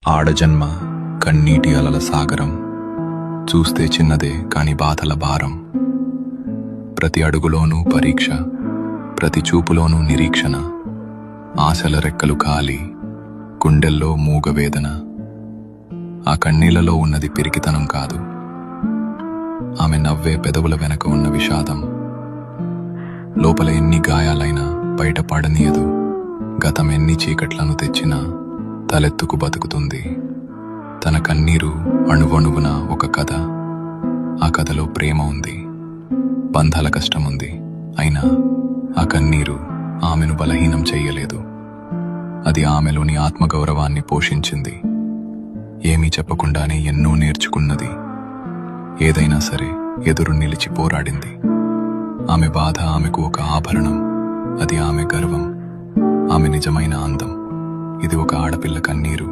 ఆడజన్మ కన్నీటి అలల సాగరం, చూస్తే చిన్నదే కాని బాధల భారం. ప్రతి అడుగులోనూ పరీక్ష, ప్రతి చూపులోనూ నిరీక్షణ. ఆశల రెక్కలు కాలి, గుండెల్లో మూగవేదన. ఆ కన్నీళ్లలో ఉన్నది పిరికితనం కాదు, ఆమె నవ్వే పెదవుల వెనక ఉన్న విషాదం. లోపల ఎన్ని గాయాలైనా బయట పడనీయదు, గతం ఎన్ని చీకట్లను తెచ్చినా తలెత్తుకు బతుకుతుంది. తన కన్నీరు అణువణువున ఒక కథ. ఆ కథలో ప్రేమ ఉంది, బంధాల కష్టముంది. అయినా ఆ కన్నీరు ఆమెను బలహీనం చెయ్యలేదు. అది ఆమెలోని ఆత్మగౌరవాన్ని పోషించింది. ఏమీ చెప్పకుండానే ఎన్నో నేర్చుకున్నది. ఏదైనా సరే ఎదురు నిలిచి పోరాడింది. ఆమె బాధ ఆమెకు ఒక ఆభరణం, అది ఆమె గర్వం, ఆమె నిజమైన అందం. ఇది ఒక ఆడపిల్ల కన్నీరు.